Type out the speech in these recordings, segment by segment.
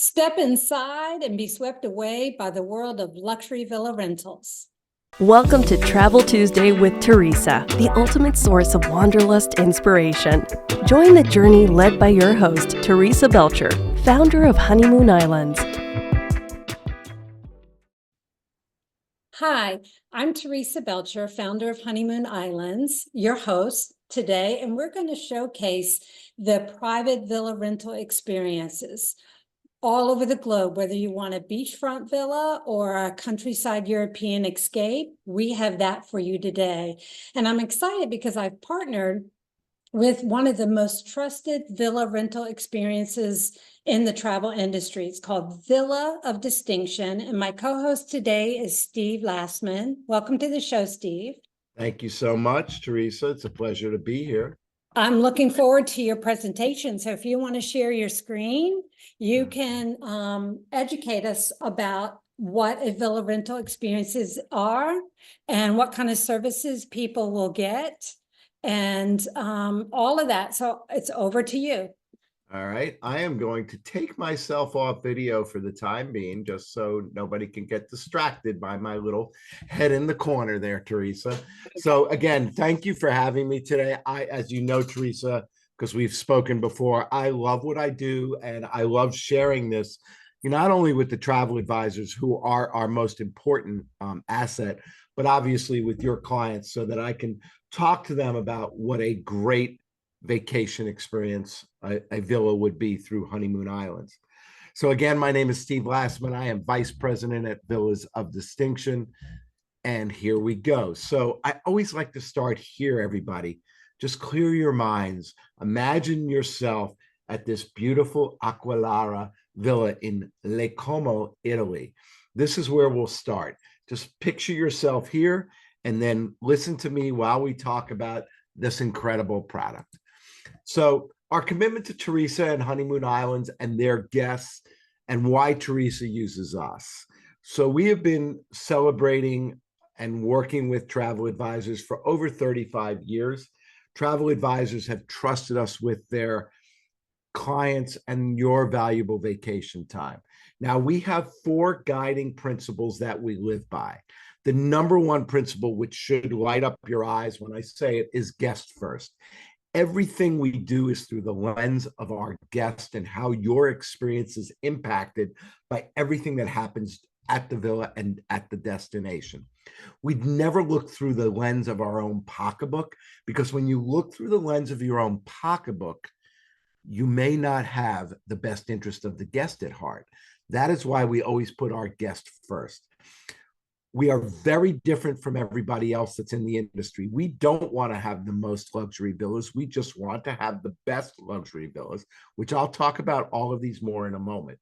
Step inside and be swept away by the world of luxury villa rentals. Welcome to Travel Tuesday with Teresa, the ultimate source of wanderlust inspiration. Join the journey led by your host, Teresa Belcher, founder of Honeymoon Islands. Hi, I'm Teresa Belcher, founder of Honeymoon Islands, your host today, and we're going to showcase the private villa rental experiences all over the globe. Whether you want a beachfront villa or a countryside European escape, we have that for you today. And I'm excited because I've partnered with one of the most trusted villa rental experiences in the travel industry. It's called Villa of Distinction. And my co-host today is Steve Lastman. Welcome to the show, Steve. Thank you so much, Teresa. It's a pleasure to be here. I'm looking forward to your presentation. So if you want to share your screen, you can educate us about what a villa rental experiences are and what kind of services people will get and all of that. So it's over to you. All right. I am going to take myself off video for the time being, just so nobody can get distracted by my little head in the corner there, Teresa. So again, thank you for having me today. As you know, Teresa, because we've spoken before, I love what I do and I love sharing this, not only with the travel advisors who are our most important asset, but obviously with your clients so that I can talk to them about what a great vacation experience a villa would be through Honeymoon Islands. So again, my name is Steve Lastman. I am vice president at Villas of Distinction. And here we go. So I always like to start here, everybody. Just clear your minds. Imagine yourself at this beautiful Aqualara villa in Le Como, Italy. This is where we'll start. Just picture yourself here and then listen to me while we talk about this incredible product. So our commitment to Teresa and Honeymoon Islands and their guests and why Teresa uses us. So we have been celebrating and working with travel advisors for over 35 years. Travel advisors have trusted us with their clients and your valuable vacation time. Now we have 4 guiding principles that we live by. The number one principle, which should light up your eyes when I say it, is guest first. Everything we do is through the lens of our guest and how your experience is impacted by everything that happens at the villa and at the destination. We'd never look through the lens of our own pocketbook, because when you look through the lens of your own pocketbook, you may not have the best interest of the guest at heart. That is why we always put our guest first. We are very different from everybody else that's in the industry. We don't want to have the most luxury villas. We just want to have the best luxury villas, which I'll talk about all of these more in a moment.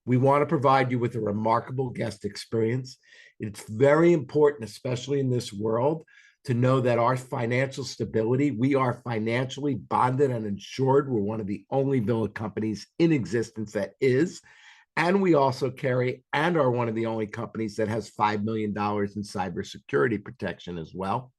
We want to provide you with a remarkable guest experience. It's very important, especially in this world, to know that our financial stability, we are financially bonded and insured. We're one of the only villa companies in existence that is. And we also carry and are one of the only companies that has $5 million in cybersecurity protection as well.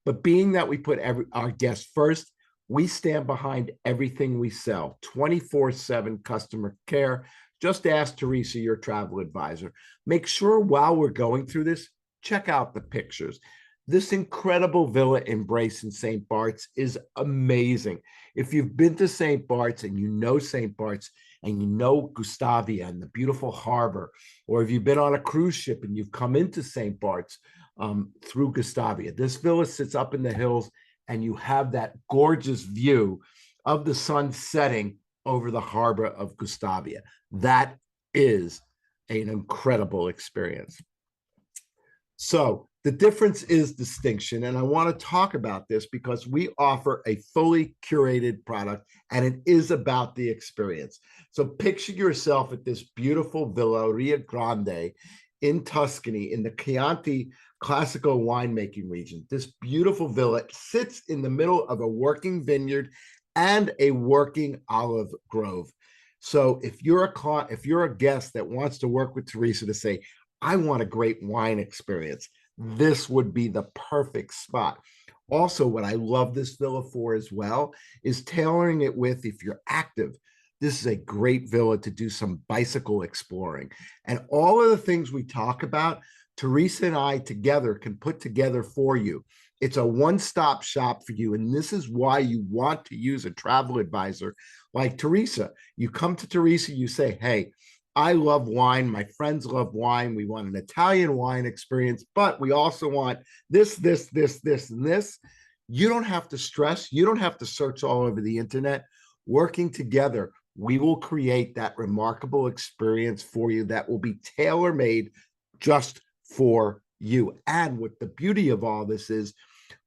But being that we put our guests first, we stand behind everything we sell, 24/7 customer care. Just ask Teresa, your travel advisor. Make sure while we're going through this, check out the pictures. This incredible villa embrace in St. Bart's is amazing. If you've been to St. Bart's and you know St. Bart's, and you know Gustavia and the beautiful harbor, or if you've been on a cruise ship and you've come into St. Bart's through Gustavia, this villa sits up in the hills and you have that gorgeous view of the sun setting over the harbor of Gustavia. That is an incredible experience. So the difference is distinction. And I want to talk about this because we offer a fully curated product and it is about the experience. So picture yourself at this beautiful Villa Rio Grande in Tuscany in the Chianti classical winemaking region. This beautiful villa sits in the middle of a working vineyard and a working olive grove. So if you're a guest that wants to work with Teresa to say, I want a great wine experience, this would be the perfect spot. Also, what I love this villa for as well is tailoring it with, if you're active, this is a great villa to do some bicycle exploring. And all of the things we talk about, Teresa and I together can put together for you. It's a one-stop shop for you. And this is why you want to use a travel advisor like Teresa. You come to Teresa, you say, hey, I love wine. My friends love wine. We want an Italian wine experience, but we also want this, and this. You don't have to stress. You don't have to search all over the internet. Working together, we will create that remarkable experience for you that will be tailor-made just for you. And what the beauty of all this is,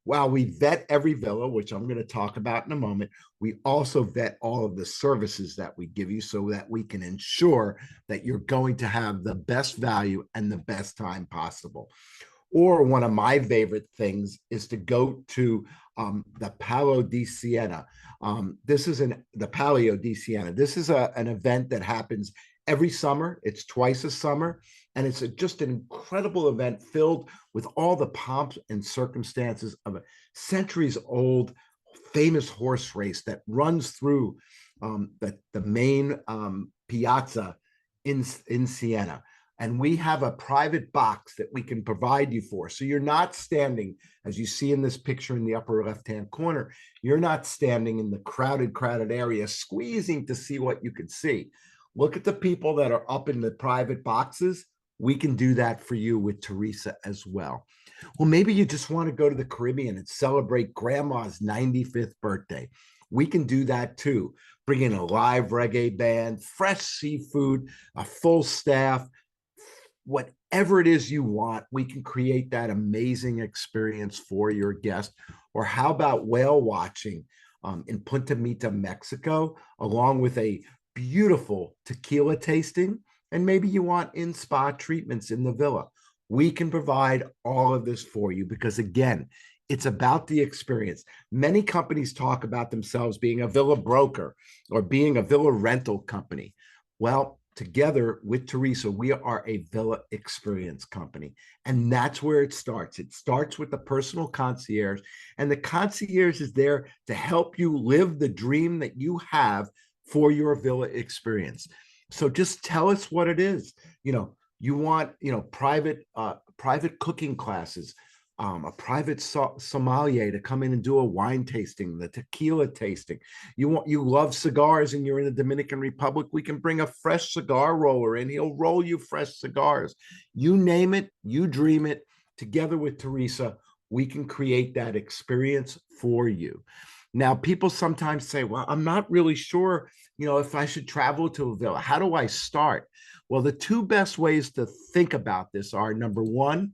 while we vet every villa, which I'm going to talk about in a moment, we also vet all of the services that we give you so that we can ensure that you're going to have the best value and the best time possible. Or one of my favorite things is to go to the Palo di Siena. This is the Palio di Siena. This is an event that happens every summer. It's twice a summer. And it's just an incredible event filled with all the pomps and circumstances of a centuries-old famous horse race that runs through the main piazza in Siena. And we have a private box that we can provide you for. So you're not standing, as you see in this picture in the upper left-hand corner, you're not standing in the crowded area, squeezing to see what you can see. Look at the people that are up in the private boxes. We can do that for you with Teresa as well. Well, maybe you just want to go to the Caribbean and celebrate grandma's 95th birthday. We can do that too. Bring in a live reggae band, fresh seafood, a full staff, whatever it is you want, we can create that amazing experience for your guest. Or how about whale watching in Punta Mita, Mexico, along with a beautiful tequila tasting, and maybe you want in-spa treatments in the villa. We can provide all of this for you because, again, it's about the experience. Many companies talk about themselves being a villa broker or being a villa rental company. Well, together with Teresa, we are a villa experience company. And that's where it starts. It starts with the personal concierge, and the concierge is there to help you live the dream that you have for your villa experience. So just tell us what it is. You want, private cooking classes, a private sommelier to come in and do a wine tasting, the tequila tasting. You love cigars and you're in the Dominican Republic, we can bring a fresh cigar roller in. He'll roll you fresh cigars. You name it, you dream it. Together with Teresa, we can create that experience for you. Now, people sometimes say, well, I'm not really sure, if I should travel to a villa. How do I start? Well, the two best ways to think about this are, number one,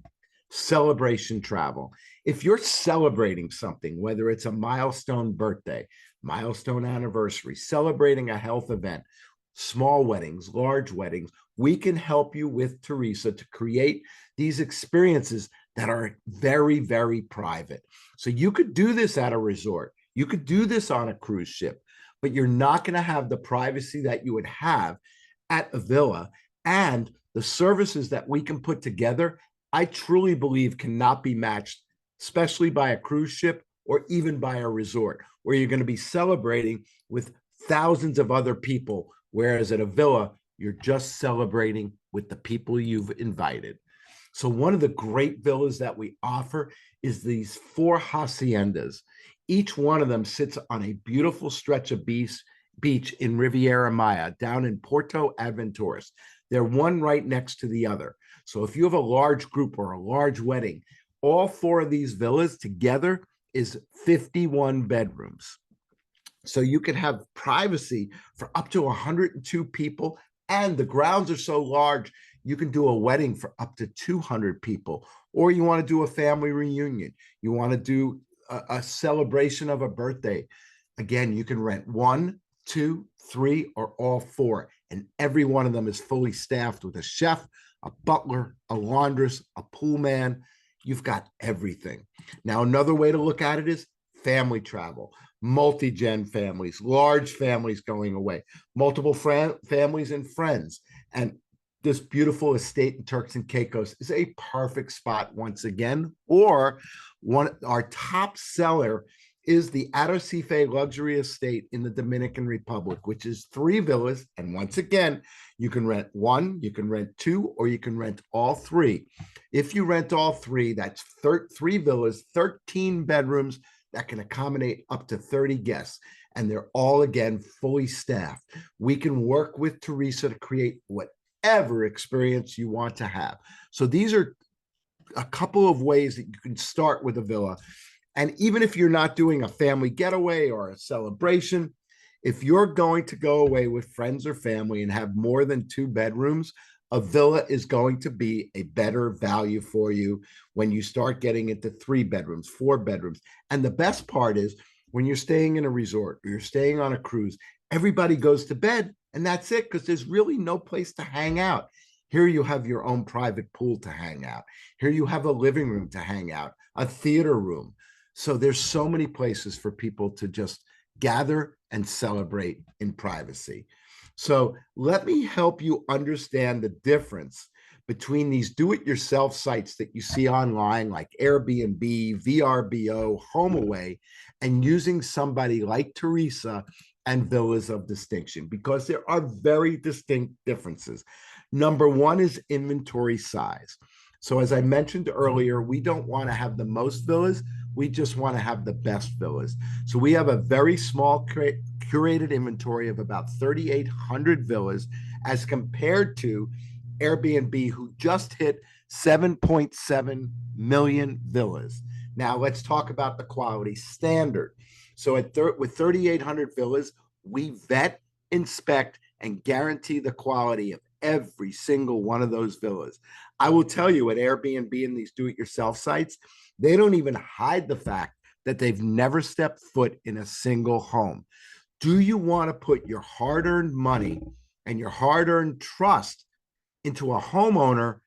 celebration travel. If you're celebrating something, whether it's a milestone birthday, milestone anniversary, celebrating a health event, small weddings, large weddings, we can help you with Teresa to create these experiences that are very, very private. So you could do this at a resort. You could do this on a cruise ship, but you're not going to have the privacy that you would have at a villa. And the services that we can put together, I truly believe cannot be matched, especially by a cruise ship or even by a resort, where you're going to be celebrating with thousands of other people, whereas at a villa, you're just celebrating with the people you've invited. So one of the great villas that we offer is these 4 haciendas. Each one of them sits on a beautiful stretch of beach in Riviera Maya, down in Puerto Aventuras. They're one right next to the other. So if you have a large group or a large wedding, all 4 of these villas together is 51 bedrooms. So you can have privacy for up to 102 people. And the grounds are so large, you can do a wedding for up to 200 people. Or you want to do a family reunion. You want to do a celebration of a birthday. Again, you can rent 1, 2, 3, or all 4. And every one of them is fully staffed with a chef, a butler, a laundress, a pool man. You've got everything. Now, another way to look at it is family travel, multi-gen families, large families going away, multiple families and friends. And this beautiful estate in Turks and Caicos is a perfect spot once again. Or our top seller is the Arrecife luxury estate in the Dominican Republic, which is 3 villas. And once again, you can rent one, you can rent two, or you can rent all three. If you rent all three, that's 3 villas, 13 bedrooms that can accommodate up to 30 guests. And they're all, again, fully staffed. We can work with Teresa to create whatever experience you want to have. So these are a couple of ways that you can start with a villa. And even if you're not doing a family getaway or a celebration, if you're going to go away with friends or family and have more than 2 bedrooms, a villa is going to be a better value for you when you start getting into 3 bedrooms, 4 bedrooms. And the best part is when you're staying in a resort or you're staying on a cruise, everybody goes to bed and that's it, because there's really no place to hang out. Here you have your own private pool to hang out. Here you have a living room to hang out, a theater room. So there's so many places for people to just gather and celebrate in privacy. So let me help you understand the difference between these do-it-yourself sites that you see online like Airbnb, VRBO, HomeAway, and using somebody like Teresa and Villas of Distinction, because there are very distinct differences. Number one is inventory size. So as I mentioned earlier, we don't want to have the most villas. We just want to have the best villas. So we have a very small curated inventory of about 3,800 villas as compared to Airbnb, who just hit 7.7 million villas. Now let's talk about the quality standard. So with 3,800 villas, we vet, inspect, and guarantee the quality of every single one of those villas. I will tell you, at Airbnb and these do-it-yourself sites, they don't even hide the fact that they've never stepped foot in a single home. Do you want to put your hard-earned money and your hard-earned trust into a homeowner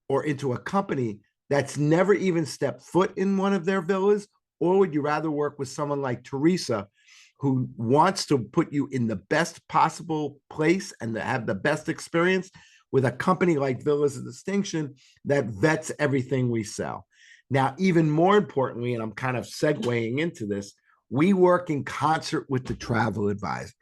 or into a company that's never even stepped foot in one of their villas? Or would you rather work with someone like Teresa, who wants to put you in the best possible place and to have the best experience with a company like Villas of Distinction that vets everything we sell? Now, even more importantly, and I'm kind of segueing into this, we work in concert with the travel advisor.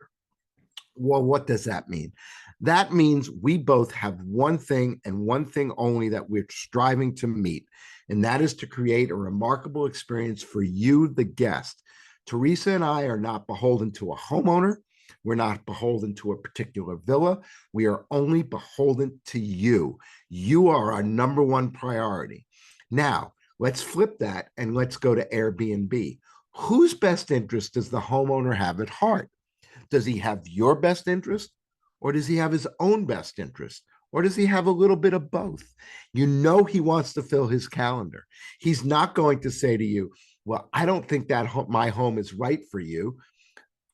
Well, what does that mean? That means we both have one thing and one thing only that we're striving to meet, and that is to create a remarkable experience for you, the guest. Teresa and I are not beholden to a homeowner. We're not beholden to a particular villa. We are only beholden to you. You are our number one priority. Now, let's flip that and let's go to Airbnb. Whose best interest does the homeowner have at heart? Does he have your best interest, or does he have his own best interest? Or does he have a little bit of both? You know he wants to fill his calendar. He's not going to say to you, well, I don't think that my home is right for you.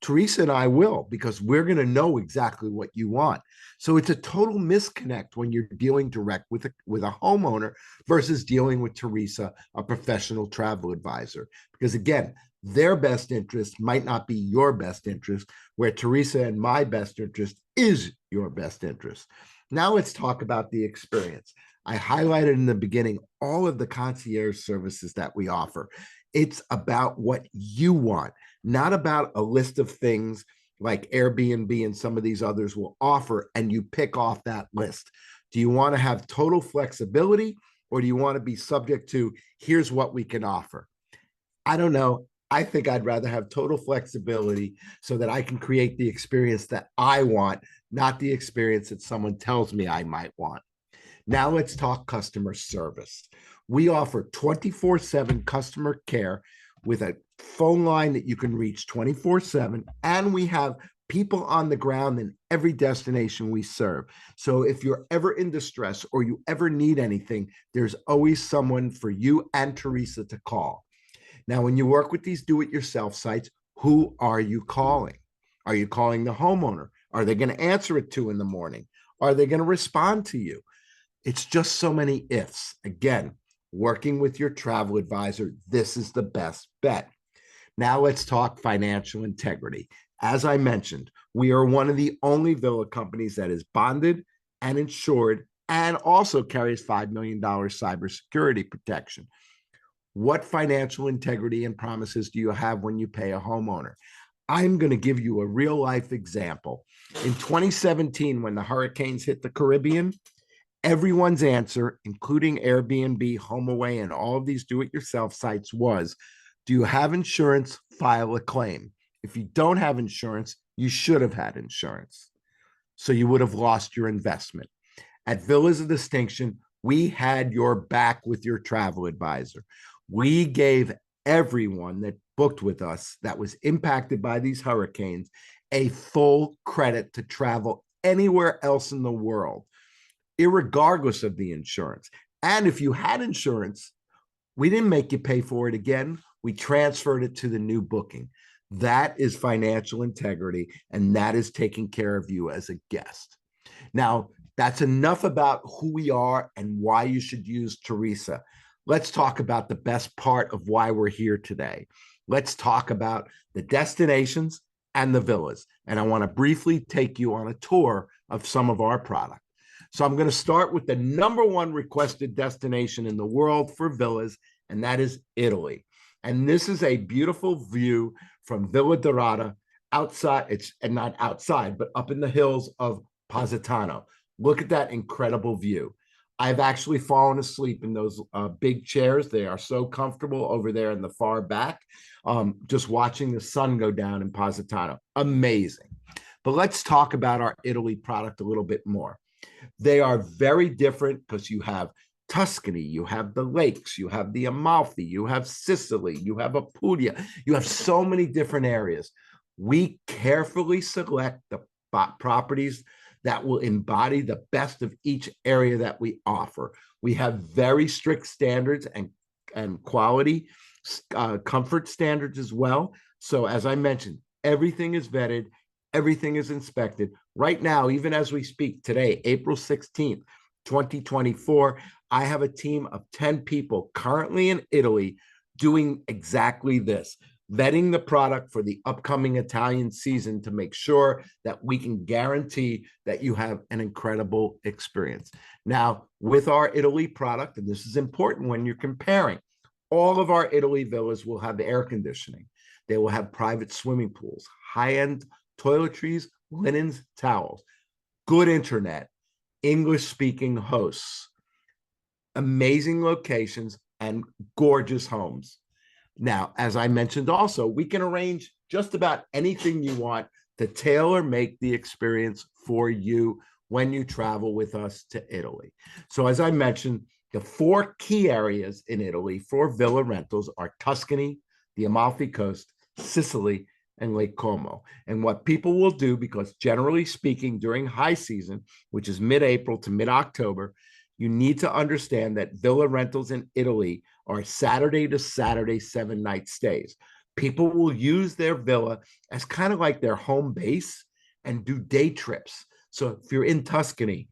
Teresa and I will, because we're going to know exactly what you want. So it's a total misconnect when you're dealing direct with a homeowner versus dealing with Teresa, a professional travel advisor. Because again, their best interest might not be your best interest, where Teresa and my best interest is your best interest. Now let's talk about the experience. I highlighted in the beginning all of the concierge services that we offer. It's about what you want, not about a list of things like Airbnb and some of these others will offer, and you pick off that list. Do you want to have total flexibility, or do you want to be subject to, here's what we can offer? I don't know. I think I'd rather have total flexibility so that I can create the experience that I want, not the experience that someone tells me I might want. Now let's talk customer service. We offer 24/7 customer care with a phone line that you can reach 24/7, and we have people on the ground in every destination we serve. So if you're ever in distress or you ever need anything, there's always someone for you and Teresa to call. Now, when you work with these do-it-yourself sites, who are you calling? Are you calling the homeowner? Are they going to answer at 2 a.m? Are they going to respond to you? It's just so many ifs. Again, working with your travel advisor, this is the best bet. Now let's talk financial integrity. As I mentioned, we are one of the only villa companies that is bonded and insured and also carries $5 million cybersecurity protection. What financial integrity and promises do you have when you pay a homeowner? I'm going to give you a real life example. In 2017, when the hurricanes hit the Caribbean, everyone's answer, including Airbnb, HomeAway, and all of these do-it-yourself sites was, do you have insurance? File a claim. If you don't have insurance, you should have had insurance. So you would have lost your investment. At Villas of Distinction, we had your back with your travel advisor. We gave everyone that booked with us that was impacted by these hurricanes a full credit to travel anywhere else in the world, irregardless of the insurance. And if you had insurance, we didn't make you pay for it again. We transferred it to the new booking. That is financial integrity, and that is taking care of you as a guest. Now, that's enough about who we are and why you should use Teresa. Let's talk about the best part of why we're here today. Let's talk about the destinations and the villas. And I want to briefly take you on a tour of some of our product. So I'm going to start with the #1 requested destination in the world for villas, and that is Italy. And this is a beautiful view from Villa Dorata outside. It's and not outside, but up in the hills of Positano. Look at that incredible view. I've actually fallen asleep in those big chairs. They are so comfortable over there in the far back, just watching the sun go down in Positano. Amazing. But let's talk about our Italy product a little bit more. They are very different because you have Tuscany, you have the lakes, you have the Amalfi, you have Sicily, you have Apulia, you have so many different areas. We carefully select the properties that will embody the best of each area that we offer. We have very strict standards and quality, comfort standards as well. So as I mentioned, everything is vetted, everything is inspected. Right now, even as we speak today, April 16th, 2024, I have a team of 10 people currently in Italy doing exactly this, vetting the product for the upcoming Italian season to make sure that we can guarantee that you have an incredible experience. Now, with our Italy product, and this is important when you're comparing, all of our Italy villas will have air conditioning. They will have private swimming pools, high-end toiletries, linens, towels, good internet, English-speaking hosts, amazing locations, and gorgeous homes. Now, as I mentioned also, we can arrange just about anything you want to tailor make the experience for you when you travel with us to Italy. So as I mentioned, the 4 key areas in Italy for villa rentals are Tuscany, the Amalfi Coast, Sicily, and Lake Como. And what people will do, because generally speaking, during high season, which is mid-April to mid-October, you need to understand that villa rentals in Italy are Saturday to Saturday 7-night stays. People will use their villa as kind of like their home base and do day trips. So if you're in Tuscany,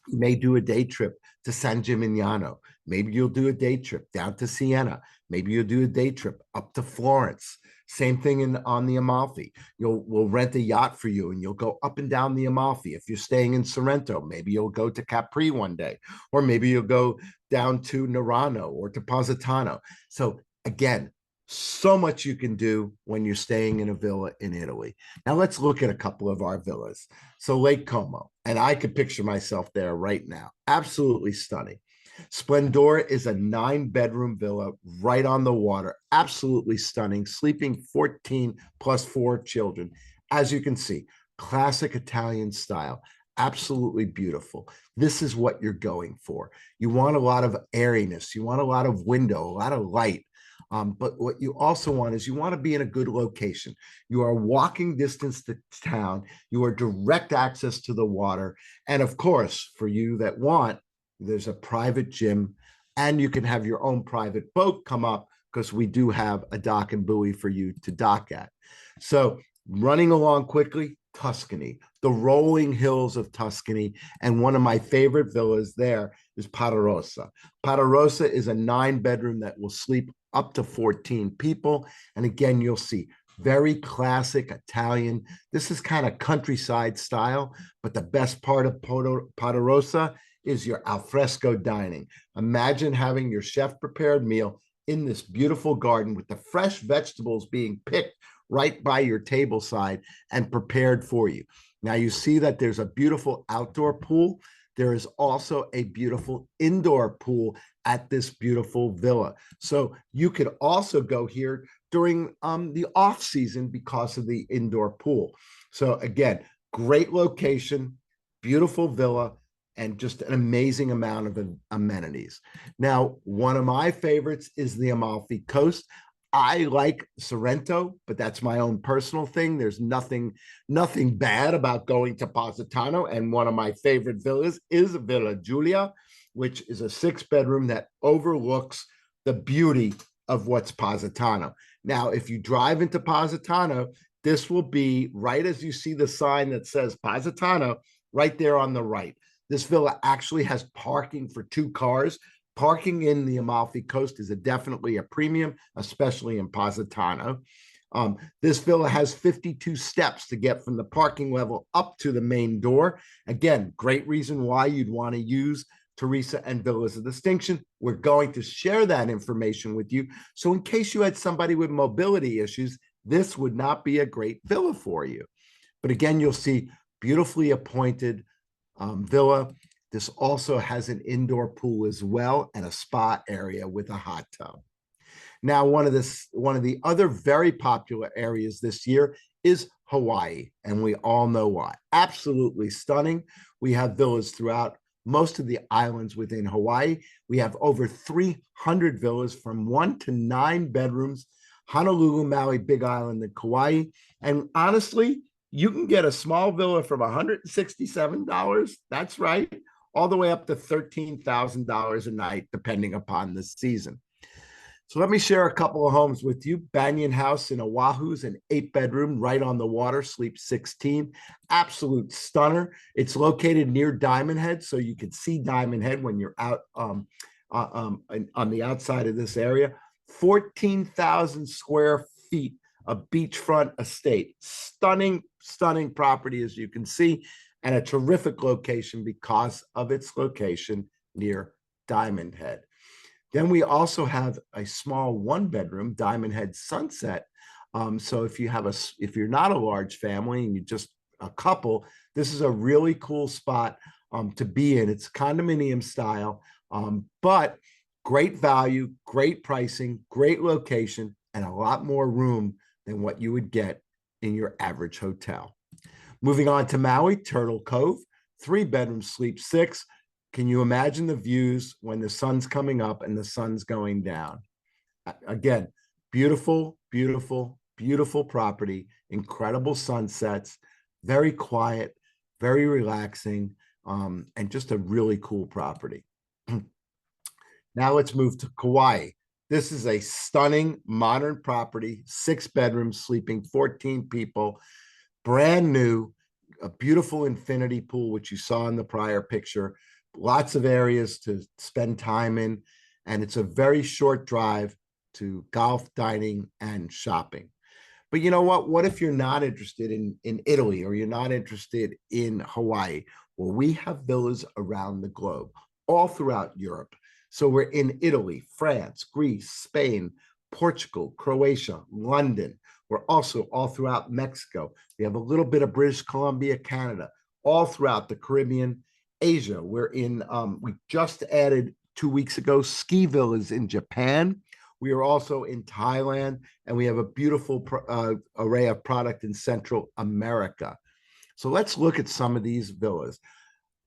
you may do a day trip to San Gimignano. Maybe you'll do a day trip down to Siena. Maybe you'll do a day trip up to Florence. Same thing on the Amalfi. We'll rent a yacht for you and you'll go up and down the Amalfi. If you're staying in Sorrento, maybe you'll go to Capri one day, or maybe you'll go down to Nerano or to Positano. So again, so much you can do when you're staying in a villa in Italy. Now let's look at a couple of our villas. So Lake Como, and I could picture myself there right now. Absolutely stunning. Splendor is a 9-bedroom villa right on the water. Absolutely stunning. Sleeping 14 plus 4 children. As you can see, classic Italian style. Absolutely beautiful. This is what you're going for. You want a lot of airiness. You want a lot of window, a lot of light. But what you also want is you want to be in a good location. You are walking distance to town. You are direct access to the water. And of course, for you that want, there's a private gym, and you can have your own private boat come up because we do have a dock and buoy for you to dock at. So running along quickly, Tuscany, the rolling hills of Tuscany. And one of my favorite villas there is Patarossa. Patarossa is a 9-bedroom that will sleep up to 14 people. And again, you'll see very classic Italian. This is kind of countryside style, but the best part of Patarossa is your alfresco dining. Imagine having your chef prepared meal in this beautiful garden with the fresh vegetables being picked right by your table side and prepared for you. Now you see that there's a beautiful outdoor pool. There is also a beautiful indoor pool at this beautiful villa. So you could also go here during the off season because of the indoor pool. So again, great location, beautiful villa, and just an amazing amount of amenities. Now, one of my favorites is the Amalfi Coast. I like Sorrento, but that's my own personal thing. There's nothing bad about going to Positano. And one of my favorite villas is Villa Giulia, which is a 6-bedroom that overlooks the beauty of what's Positano. Now, if you drive into Positano, this will be right as you see the sign that says Positano right there on the right. This villa actually has parking for 2 cars. Parking in the Amalfi Coast is definitely a premium, especially in Positano. This villa has 52 steps to get from the parking level up to the main door. Again, great reason why you'd want to use Teresa and Villas of Distinction. We're going to share that information with you. So in case you had somebody with mobility issues, this would not be a great villa for you. But again, you'll see beautifully appointed villa. This also has an indoor pool as well and a spa area with a hot tub. Now, one of the other very popular areas this year is Hawaii, and we all know why. Absolutely stunning. We have villas throughout most of the islands within Hawaii. We have over 300 villas from 1 to 9 bedrooms, Honolulu, Maui, Big Island, and Kauai. And honestly, you can get a small villa from $167, that's right, all the way up to $13,000 a night, depending upon the season. So let me share a couple of homes with you. Banyan House in Oahu is an 8-bedroom, right on the water, sleep 16. Absolute stunner. It's located near Diamond Head, so you can see Diamond Head when you're out on the outside of this area. 14,000 square feet of beachfront estate. Stunning, stunning property, as you can see, and a terrific location because of its location near Diamond Head. Then we also have a small 1-bedroom Diamond Head Sunset. So if you're not a large family and you're just a couple, this is a really cool spot to be in. It's condominium style, but great value, great pricing, great location, and a lot more room than what you would get in your average hotel. Moving on to Maui, Turtle Cove, 3-bedroom, sleep 6. Can you imagine the views when the sun's coming up and the sun's going down? Again, beautiful, beautiful, beautiful property, incredible sunsets, very quiet, very relaxing, and just a really cool property. Now let's move to Kauai. This is a stunning modern property, 6 bedrooms, sleeping 14 people, brand new, a beautiful infinity pool, which you saw in the prior picture, lots of areas to spend time in, and it's a very short drive to golf, dining, and shopping. But you know what? What if you're not interested in Italy, or you're not interested in Hawaii? Well, we have villas around the globe, all throughout Europe. So we're in Italy, France, Greece, Spain, Portugal, Croatia, London. We're also all throughout Mexico. We have a little bit of British Columbia, Canada, all throughout the Caribbean, Asia. We're in, we just added 2 weeks ago, ski villas in Japan. We are also in Thailand, and we have a beautiful array of product in Central America. So let's look at some of these villas.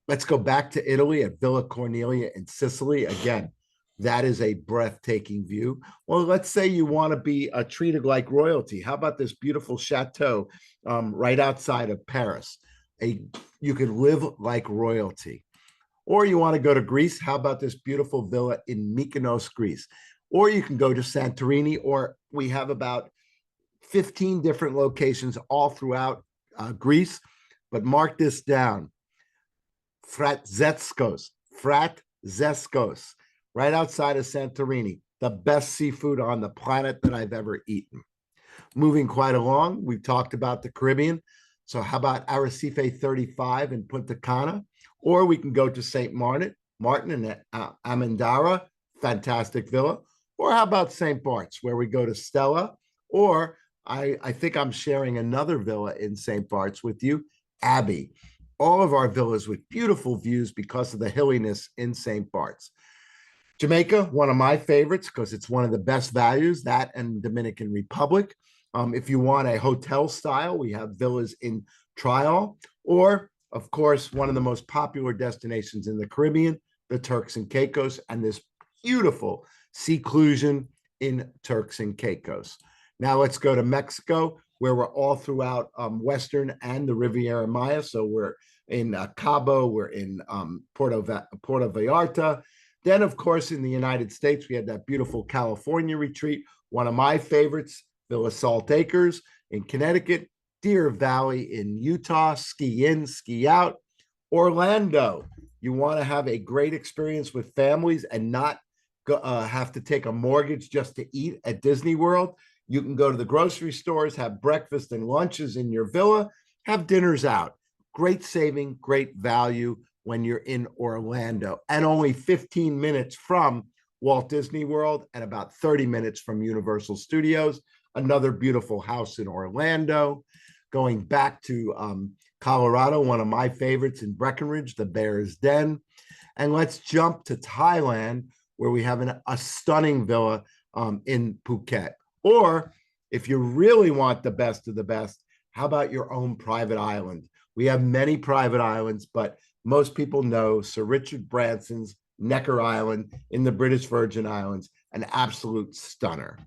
Let's go back to Italy at Villa Cornelia in Sicily. Again, that is a breathtaking view. Well, let's say you want to be treated like royalty. How about this beautiful chateau right outside of Paris? You could live like royalty. Or you want to go to Greece? How about this beautiful villa in Mykonos, Greece? Or you can go to Santorini, or we have about 15 different locations all throughout Greece. But mark this down. Fratzeskos, right outside of Santorini, the best seafood on the planet that I've ever eaten. Moving quite along, we've talked about the Caribbean. So how about Arrecife 35 in Punta Cana? Or we can go to St. Martin and Amandara, fantastic villa. Or how about St. Bart's, where we go to Stella? Or I think I'm sharing another villa in St. Bart's with you, Abbey. All of our villas with beautiful views because of the hilliness in St. Bart's. Jamaica, one of my favorites because it's one of the best values, that and Dominican Republic. If you want a hotel style, we have villas in Trial, or of course, one of the most popular destinations in the Caribbean, the Turks and Caicos, and this beautiful seclusion in Turks and Caicos. Now let's go to Mexico, where we're all throughout Western and the Riviera Maya. So we're in Cabo, we're in Puerto Vallarta. Then, of course, in the United States, we had that beautiful California retreat. One of my favorites, Villa Salt Acres in Connecticut, Deer Valley in Utah, ski in, ski out. Orlando, you want to have a great experience with families and not have to take a mortgage just to eat at Disney World. You can go to the grocery stores, have breakfast and lunches in your villa, have dinners out. Great saving, great value when you're in Orlando, and only 15 minutes from Walt Disney World and about 30 minutes from Universal Studios. Another beautiful house in Orlando. Going back to Colorado, one of my favorites in Breckenridge, the Bear's Den. And let's jump to Thailand, where we have a stunning villa in Phuket. Or if you really want the best of the best, how about your own private island? We have many private islands, but most people know Sir Richard Branson's Necker Island in the British Virgin Islands, an absolute stunner.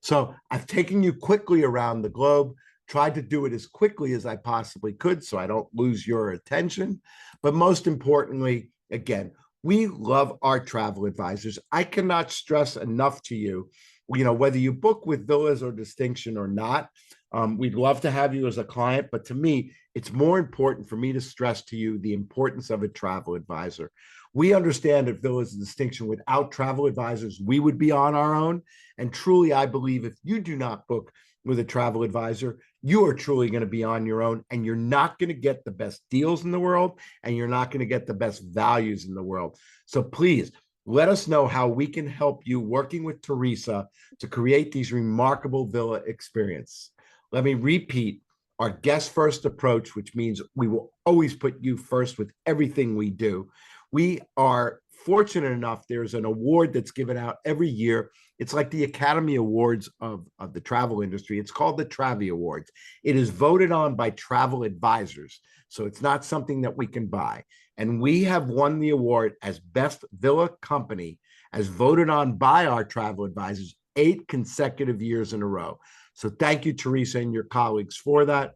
So I've taken you quickly around the globe, tried to do it as quickly as I possibly could so I don't lose your attention. But most importantly, again, we love our travel advisors. I cannot stress enough to you, whether you book with Villas or Distinction or not, we'd love to have you as a client, but to me, it's more important for me to stress to you the importance of a travel advisor. We understand at Villas and Distinction, without travel advisors, we would be on our own. And truly, I believe if you do not book with a travel advisor, you are truly going to be on your own, and you're not going to get the best deals in the world, and you're not going to get the best values in the world. So please, let us know how we can help you working with Teresa to create these remarkable villa experiences. Let me repeat our guest first approach, which means we will always put you first with everything we do. We are fortunate enough, there's an award that's given out every year. It's like the Academy Awards of the travel industry. It's called the Travi Awards. It is voted on by travel advisors. So it's not something that we can buy. And we have won the award as Best Villa Company, as voted on by our travel advisors 8 consecutive years in a row. So thank you, Teresa, and your colleagues for that.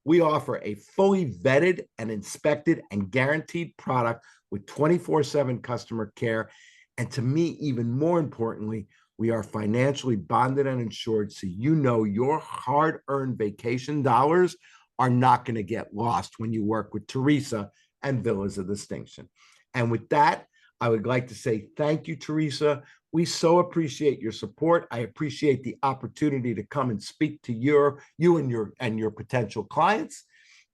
We offer a fully vetted and inspected and guaranteed product with 24/7 customer care. And to me, even more importantly, we are financially bonded and insured, so your hard-earned vacation dollars are not going to get lost when you work with Teresa and Villas of Distinction. And with that, I would like to say thank you, Teresa. We so appreciate your support. I appreciate the opportunity to come and speak to you and your potential clients.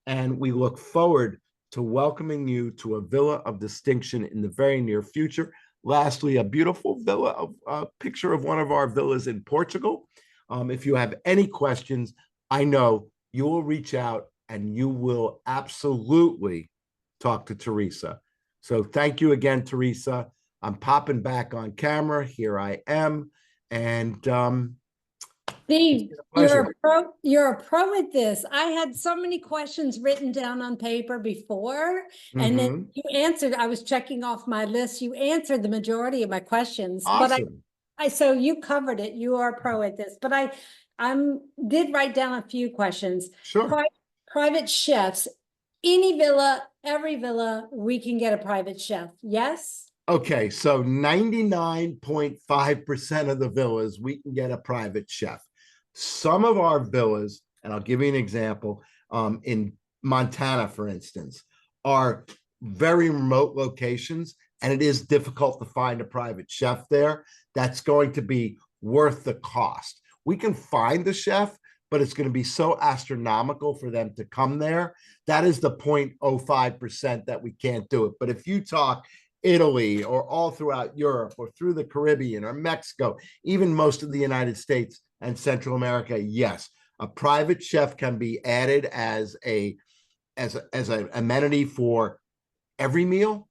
And we look forward to welcoming you to a Villa of Distinction in the very near future. Lastly, a beautiful villa, a picture of one of our villas in Portugal. If you have any questions, I know you will reach out and you will absolutely talk to Teresa. So thank you again, Teresa. I'm popping back on camera. Here I am. And Steve, you're a pro at this. I had so many questions written down on paper before, and then you answered. I was checking off my list. You answered the majority of my questions. Awesome. But so you covered it. You are a pro at this. But I did write down a few questions. Sure. Private chefs. Any villa, every villa, we can get a private chef. Yes? Okay, so 99.5% of the villas, we can get a private chef. Some of our villas, and I'll give you an example, in Montana, for instance, are very remote locations, and it is difficult to find a private chef there. That's going to be worth the cost. We can find the chef, but it's going to be so astronomical for them to come there. That is the 0.05% that we can't do it. But if you talk Italy or all throughout Europe or through the Caribbean or Mexico, even most of the United States and Central America, yes, a private chef can be added as an amenity for every meal,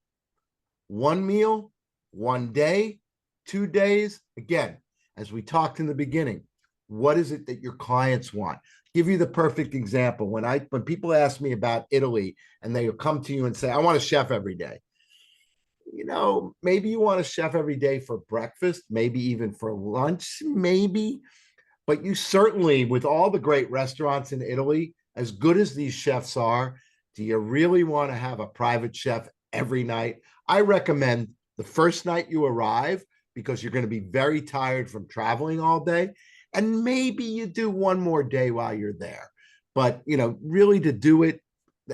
1 day, 2 days. Again, as we talked in the beginning, what is it that your clients want? Give you the perfect example. When people ask me about Italy and they come to you and say, I want a chef every day. Maybe you want a chef every day for breakfast, maybe even for lunch, maybe. But you certainly, with all the great restaurants in Italy, as good as these chefs are, do you really want to have a private chef every night? I recommend the first night you arrive, because you're going to be very tired from traveling all day. And maybe you do one more day while you're there. But, really to do it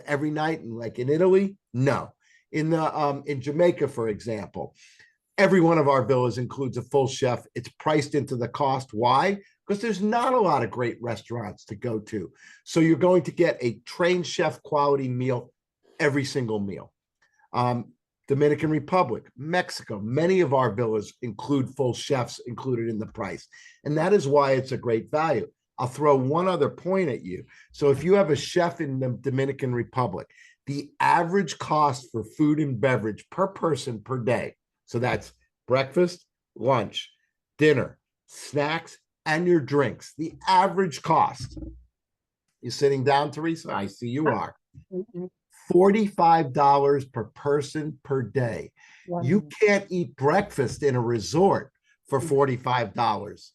every night, and like in Italy, no. In Jamaica, for example, every one of our villas includes a full chef. It's priced into the cost. Why? Because there's not a lot of great restaurants to go to. So you're going to get a trained chef quality meal every single meal. Dominican Republic, Mexico, many of our villas include full chefs included in the price. And that is why it's a great value. I'll throw one other point at you. So if you have a chef in the Dominican Republic, the average cost for food and beverage per person per day, so that's breakfast, lunch, dinner, snacks, and your drinks, the average cost. You sitting down, Teresa? I see you are. $45 per person per day. Wow. You can't eat breakfast in a resort for $45.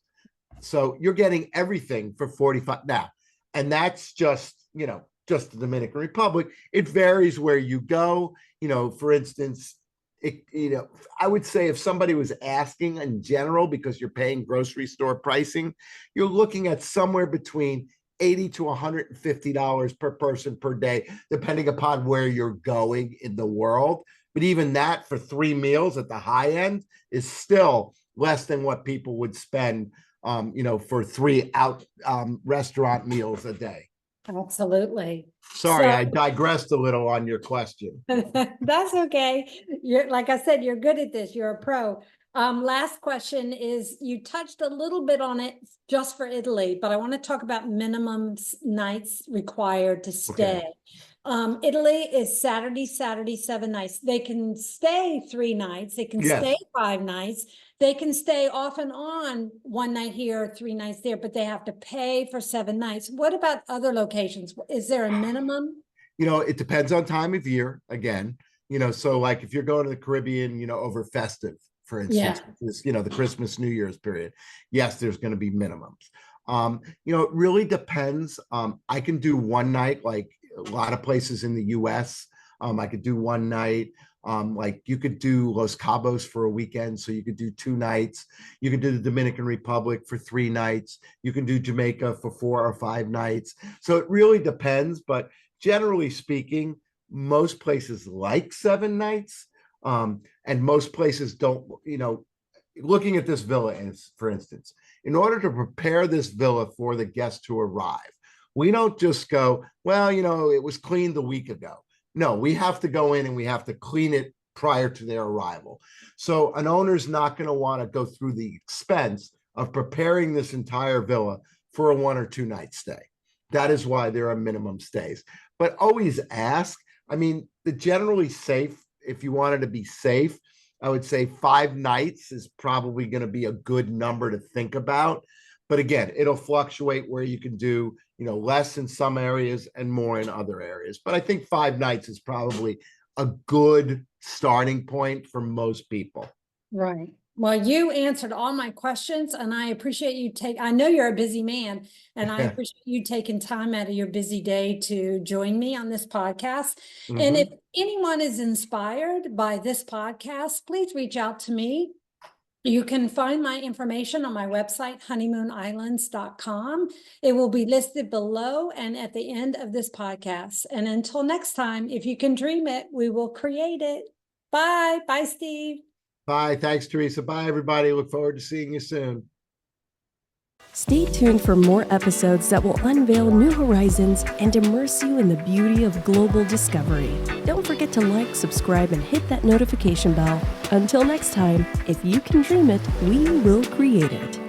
So you're getting everything for $45 now. And that's just the Dominican Republic. It varies where you go. For instance, I would say if somebody was asking in general, because you're paying grocery store pricing, you're looking at somewhere between $80 to $150 per person per day, depending upon where you're going in the world. But even that for 3 meals at the high end is still less than what people would spend, for 3 restaurant meals a day. Absolutely. Sorry, I digressed a little on your question. That's okay. Like I said, you're good at this. You're a pro. Last question is, you touched a little bit on it just for Italy, but I want to talk about minimum nights required to stay. Okay. Italy is Saturday, 7 nights. They can stay 3 nights. They can stay 5 nights. They can stay off and on 1 night here, 3 nights there, but they have to pay for 7 nights. What about other locations? Is there a minimum? It depends on time of year again. So like if you're going to the Caribbean, over festive, for instance, the Christmas, New Year's period, yes, there's going to be minimums. It really depends. I can do 1 night, like a lot of places in the US. I could do 1 night. Like you could do Los Cabos for a weekend, so you could do 2 nights. You could do the Dominican Republic for 3 nights. You can do Jamaica for 4 or 5 nights. So it really depends, but generally speaking, most places like 7 nights, and most places don't. Looking at this villa, for instance, in order to prepare this villa for the guests to arrive, we don't just go, well, it was cleaned a week ago. No, we have to go in and we have to clean it prior to their arrival. So an owner's not going to want to go through the expense of preparing this entire villa for a 1 or 2 night stay. That is why there are minimum stays. But always ask. The generally safe, if you wanted to be safe, I would say 5 nights is probably going to be a good number to think about. But again, it'll fluctuate where you can do, less in some areas and more in other areas. But I think 5 nights is probably a good starting point for most people. Right. Well, you answered all my questions, and I appreciate you I know you're a busy man, and I appreciate you taking time out of your busy day to join me on this podcast. Mm-hmm. And if anyone is inspired by this podcast, please reach out to me. You can find my information on my website, honeymoonilands.com. It will be listed below and at the end of this podcast. And until next time, if you can dream it, we will create it. Bye. Bye, Steve. Bye. Thanks, Teresa. Bye, everybody. Look forward to seeing you soon. Stay tuned for more episodes that will unveil new horizons and immerse you in the beauty of global discovery. Don't forget to like, subscribe, and hit that notification bell. Until next time, if you can dream it, we will create it.